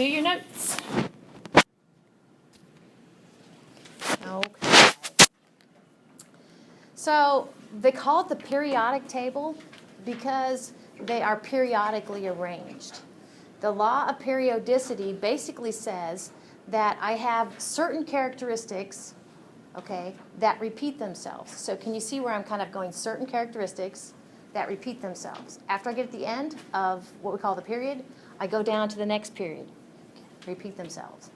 to your notes. Okay. So they call it the periodic table because they are periodically arranged. The law of periodicity basically says that I have certain characteristics, okay, that repeat themselves. So can you see where I'm kind of going certain characteristics that repeat themselves? After I get at the end of what we call the period, I go down to the next period. Repeat themselves.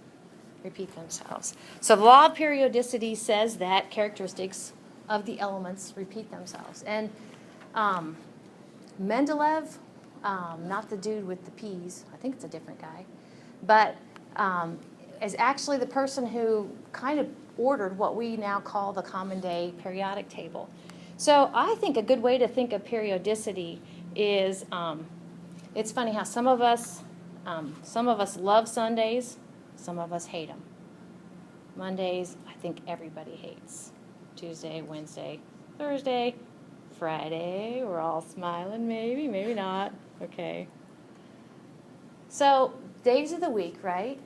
Repeat themselves. So the law of periodicity says that characteristics of the elements repeat themselves. And Mendeleev, not the dude with the peas, I think it's a different guy, but is actually the person who kind of ordered what we now call the common day periodic table. So I think a good way to think of periodicity is, it's funny how some of us love Sundays, some of us hate them. Mondays, I think everybody hates. Tuesday, Wednesday, Thursday, Friday, we're all smiling, maybe, maybe not. Okay. So days of the week, right?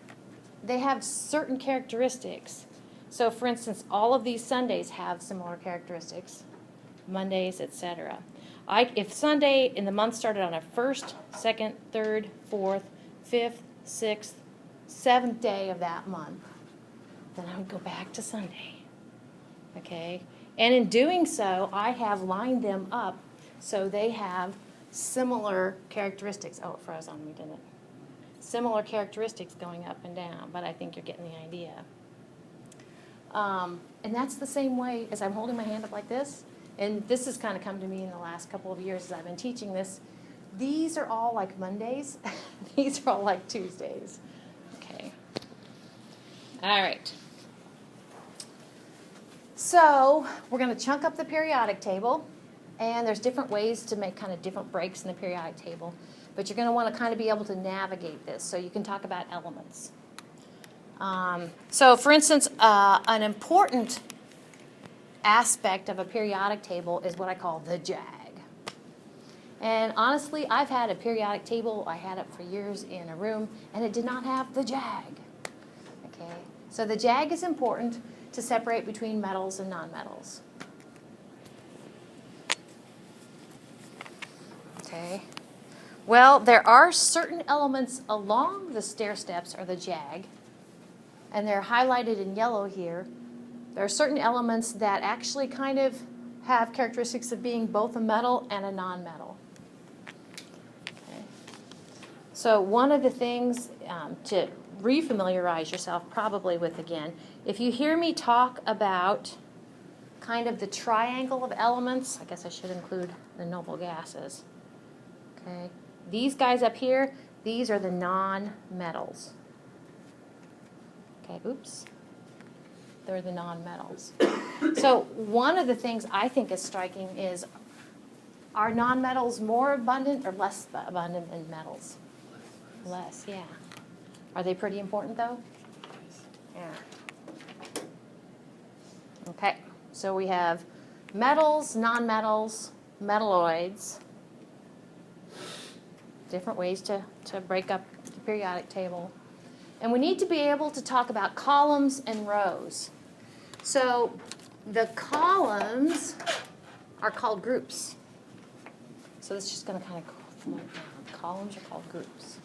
They have certain characteristics. So for instance, all of these Sundays have similar characteristics. Mondays, etc. If Sunday in the month started on a 1st, 2nd, 3rd, 4th, 5th, 6th, 7th day of that month, then I would go back to Sunday. Okay? And in doing so, I have lined them up so they have similar characteristics. Oh, it froze on me, didn't it? Similar characteristics going up and down, but I think you're getting the idea. And that's the same way as I'm holding my hand up like this. And this has kind of come to me in the last couple of years as I've been teaching this. These are all like Mondays. These are all like Tuesdays. Okay. All right. So we're going to chunk up the periodic table. And there's different ways to make kind of different breaks in the periodic table. But you're going to want to kind of be able to navigate this so you can talk about elements. So for instance, an important aspect of a periodic table is what I call the jag. And honestly, I've had a periodic table, I had it for years in a room, and it did not have the jag. Okay, so the jag is important to separate between metals and nonmetals. Okay, well, there are certain elements along the stair steps or the jag, and they're highlighted in yellow here. There are certain elements that actually kind of have characteristics of being both a metal and a nonmetal. Okay. So one of the things to refamiliarize yourself probably with again, if you hear me talk about kind of the triangle of elements, I guess I should include the noble gases. Okay. These guys up here, these are the nonmetals. Okay, oops. They're the nonmetals. So one of the things I think is striking is, are nonmetals more abundant or less abundant than metals? Less, yeah. Are they pretty important though? Yeah. Okay, so we have metals, nonmetals, metalloids. Different ways to break up the periodic table. And we need to be able to talk about columns and rows. So the columns are called groups. So this is just going to kind of float down. Columns are called groups.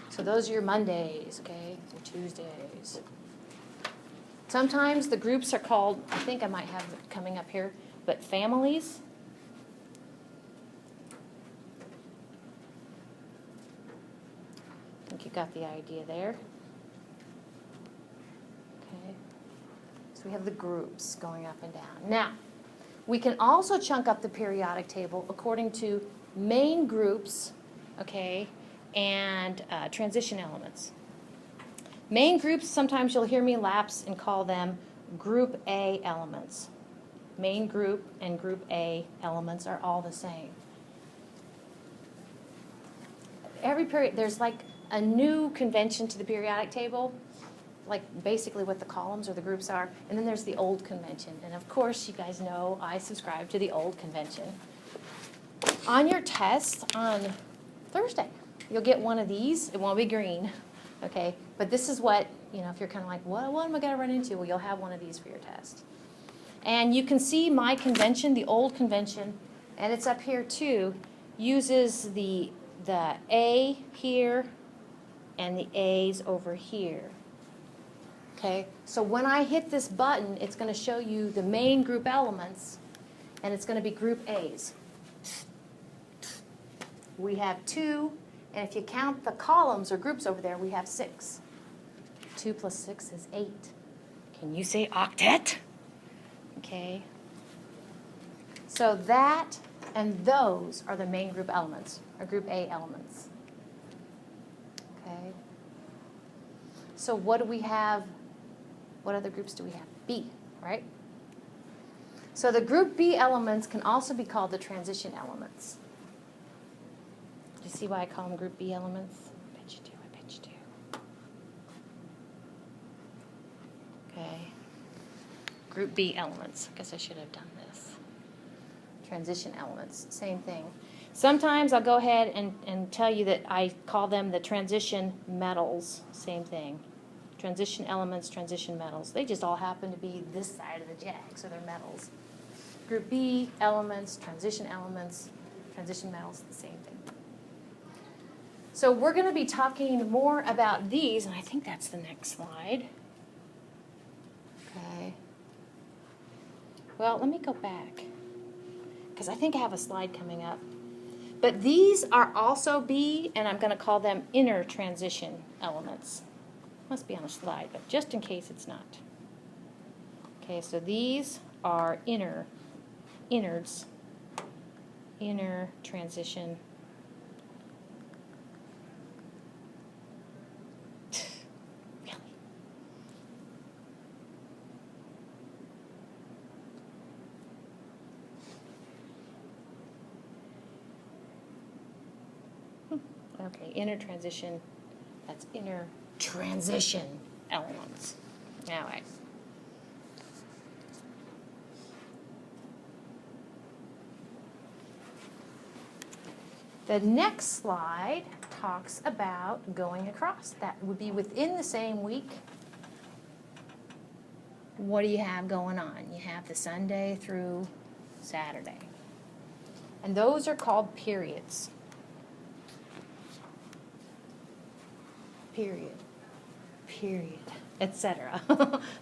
So those are your Mondays, okay? Your Tuesdays. Sometimes the groups are called, I think I might have it coming up here, but families. I think you got the idea there. Okay. So we have the groups going up and down. Now, we can also chunk up the periodic table according to main groups, okay, and transition elements. Main groups, sometimes you'll hear me lapse and call them group A elements. Main group and group A elements are all the same. Every period, there's like a new convention to the periodic table, like basically what the columns or the groups are, and then there's the old convention. And of course, you guys know I subscribe to the old convention. On your test on Thursday, you'll get one of these. It won't be green. Okay, but this is what, you know, if you're kind of like, what am I going to run into? Well, you'll have one of these for your test. And you can see my convention, the old convention, and it's up here too, uses the A here and the A's over here. Okay, so when I hit this button, it's going to show you the main group elements, and it's going to be group A's. We have 2, and if you count the columns or groups over there, we have 6. 2 plus 6 is 8. Can you say octet? Okay. So that and those are the main group elements, or group A elements. Okay. So what do we have? What other groups do we have? B, right? So the group B elements can also be called the transition elements. Do you see why I call them group B elements? I bet you do, I bet you do. Okay. Group B elements. I guess I should have done this. Transition elements, same thing. Sometimes I'll go ahead and tell you that I call them the transition metals, same thing. Transition elements, transition metals. They just all happen to be this side of the jack, so they're metals. Group B elements, transition metals, the same thing. So we're going to be talking more about these, and I think that's the next slide. Okay. Well, let me go back, because I think I have a slide coming up. But these are also B, and I'm going to call them inner transition elements. Must be on a slide, but just in case it's not. Okay, so these are innards, inner transition. Really? Okay, inner transition, that's inner transition elements. All right. The next slide talks about going across. That would be within the same week. What do you have going on? You have the Sunday through Saturday. And those are called periods. Period, etc.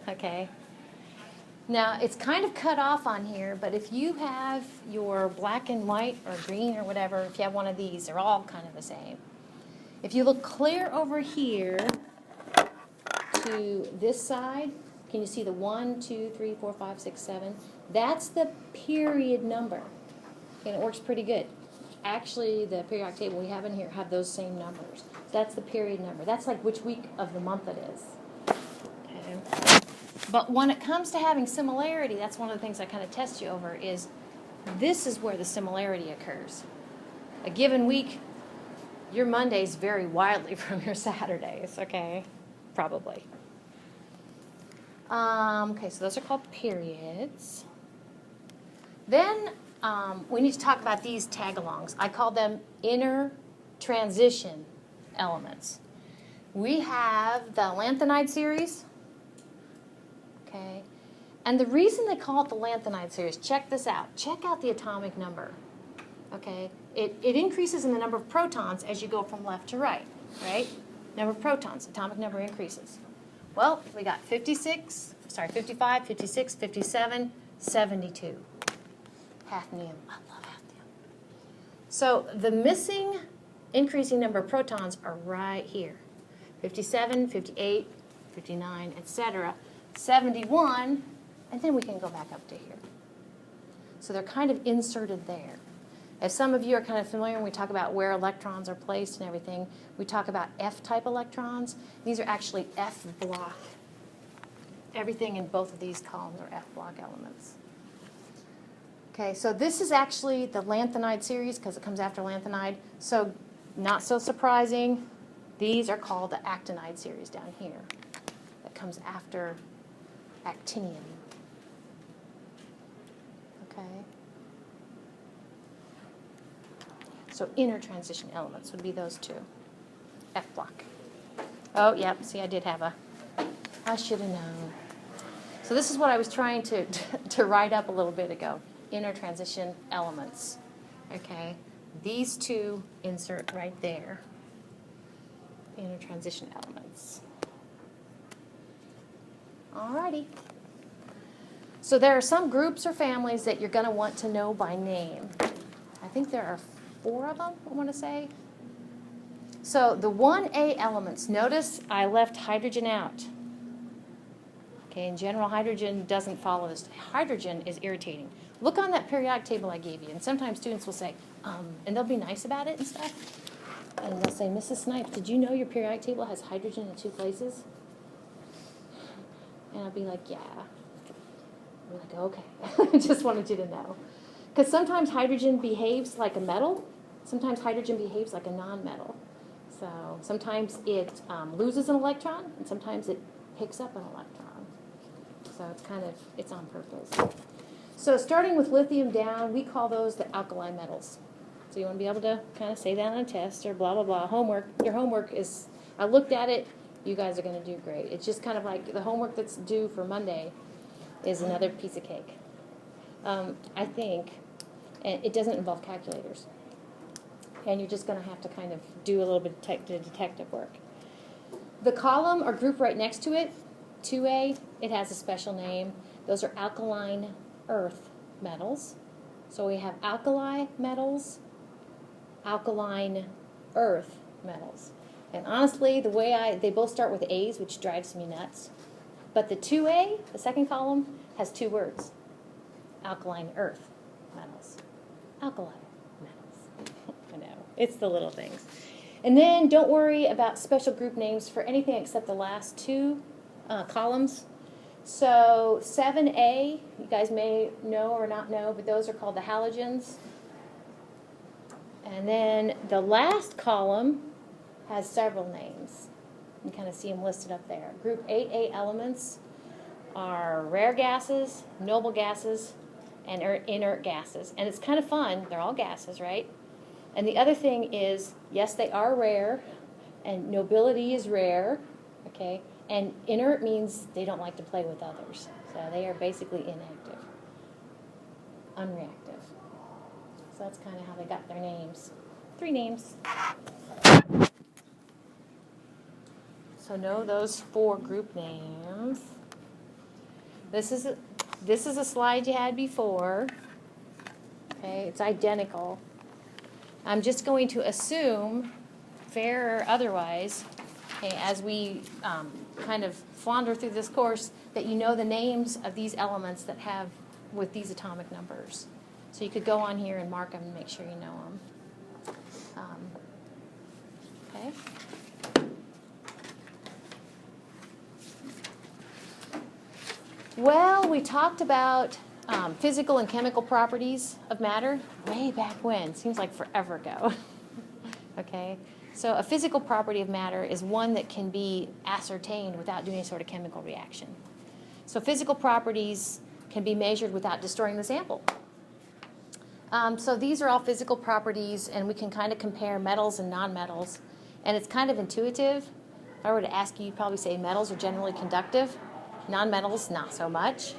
Okay. Now, it's kind of cut off on here, but if you have your black and white or green or whatever, if you have one of these, they're all kind of the same. If you look clear over here to this side, can you see the 1, 2, 3, 4, 5, 6, 7? That's the period number, and it works pretty good. Actually, the periodic table we have in here have those same numbers. That's the period number. That's like which week of the month it is. Okay. But when it comes to having similarity, that's one of the things I kind of test you over is this is where the similarity occurs. A given week, your Mondays vary wildly from your Saturdays, okay? Probably. Okay, so those are called periods. Then we need to talk about these tag-alongs. I call them inner transition elements. We have the lanthanide series. Okay. And the reason they call it the lanthanide series, check this out. Check out the atomic number. Okay. It increases in the number of protons as you go from left to right. Right? Number of protons, atomic number increases. Well, we got 55, 56, 57, 72. Hafnium. I love hafnium. So the missing increasing number of protons are right here. 57, 58, 59, etc. 71, and then we can go back up to here. So they're kind of inserted there. As some of you are kind of familiar when we talk about where electrons are placed and everything, we talk about F-type electrons. These are actually F-block. Everything in both of these columns are F-block elements. Okay, so this is actually the lanthanide series because it comes after lanthanide. So not so surprising, these are called the actinide series down here. That comes after actinium. Okay. So inner transition elements would be those two. F block. Oh, yep, see, I did have a, I should have known. So this is what I was trying to write up a little bit ago. Inner transition elements, okay? These two insert right there. Inner transition elements. Alrighty. So there are some groups or families that you're going to want to know by name. I think there are 4 of them, I want to say. So the 1A elements, notice I left hydrogen out. Okay, in general, hydrogen doesn't follow this. Hydrogen is irritating. Look on that periodic table I gave you, and sometimes students will say, and they'll be nice about it and stuff, and they'll say, Mrs. Snipes, did you know your periodic table has hydrogen in 2 places? And I'll be like, yeah. I'm like, okay, I just wanted you to know. Because sometimes hydrogen behaves like a metal, sometimes hydrogen behaves like a non-metal. So sometimes it loses an electron, and sometimes it picks up an electron. So it's kind of, it's on purpose. So starting with lithium down, we call those the alkali metals. So you want to be able to kind of say that on a test or blah, blah, blah. Homework, your homework is, I looked at it, you guys are going to do great. It's just kind of like the homework that's due for Monday is another piece of cake. I think, and it doesn't involve calculators. And you're just going to have to kind of do a little bit of detective work. The column or group right next to it, 2A, it has a special name. Those are alkaline earth metals. So we have alkali metals, alkaline earth metals. And honestly, the way they both start with A's, which drives me nuts. But the 2A, the second column, has 2 words. Alkaline earth metals. Alkali metals. I know, it's the little things. And then don't worry about special group names for anything except the last 2 columns. So 7A, you guys may know or not know, but those are called the halogens. And then the last column has several names. You kind of see them listed up there. Group 8A elements are rare gases, noble gases, and inert gases. And it's kind of fun. They're all gases, right? And the other thing is, yes, they are rare, and nobility is rare, okay? And inert means they don't like to play with others. So they are basically inactive, unreactive. So that's kind of how they got their names. 3 names. So know those 4 group names. This is a slide you had before. Okay, it's identical. I'm just going to assume, fair or otherwise, okay, as we kind of flounder through this course, that you know the names of these elements that have with these atomic numbers. So you could go on here and mark them and make sure you know them. Okay. Well, we talked about physical and chemical properties of matter way back when. Seems like forever ago. Okay. So a physical property of matter is one that can be ascertained without doing any sort of chemical reaction. So physical properties can be measured without destroying the sample. So these are all physical properties, and we can kind of compare metals and nonmetals. And it's kind of intuitive. If I were to ask you, you'd probably say metals are generally conductive. Nonmetals, not so much.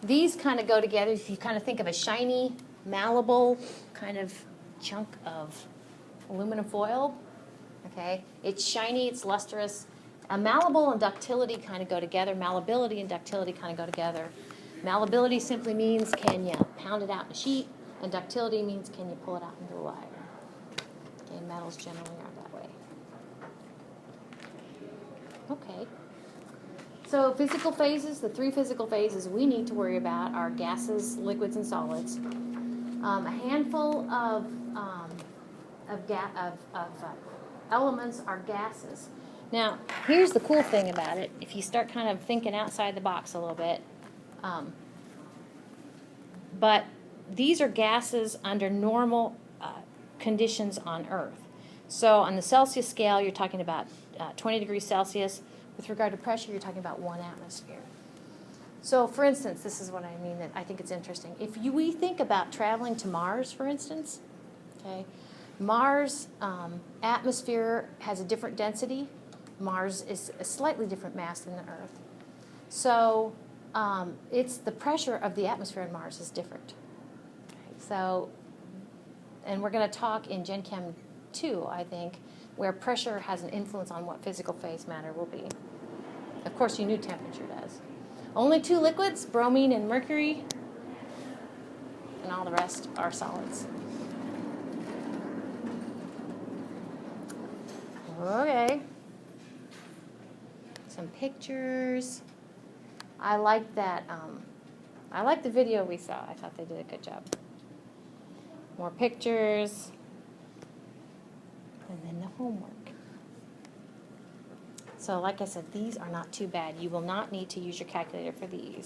These kind of go together. If you kind of think of a shiny, malleable kind of chunk of aluminum foil, okay? It's shiny, it's lustrous. Malleable and ductility kind of go together. Malleability and ductility kind of go together. Malleability simply means can you pound it out in a sheet, and ductility means can you pull it out into a wire. Okay, metals generally are that way. Okay. So physical phases, the 3 physical phases we need to worry about are gases, liquids, and solids. A handful of elements are gases. Now, here's the cool thing about it. If you start kind of thinking outside the box a little bit, but these are gases under normal conditions on Earth. So on the Celsius scale, you're talking about 20 degrees Celsius. With regard to pressure, you're talking about 1 atmosphere. So, for instance, this is what I mean that I think it's interesting. If we think about traveling to Mars, for instance, okay, Mars' atmosphere has a different density. Mars is a slightly different mass than the Earth. So it's the pressure of the atmosphere in Mars is different. So, and we're going to talk in Gen Chem 2, I think, where pressure has an influence on what physical phase matter will be. Of course, you knew temperature does. Only two liquids, bromine and mercury, and all the rest are solids. Okay. Some pictures. I like that. I like the video we saw. I thought they did a good job. More pictures. And then the homework. So like I said, these are not too bad. You will not need to use your calculator for these.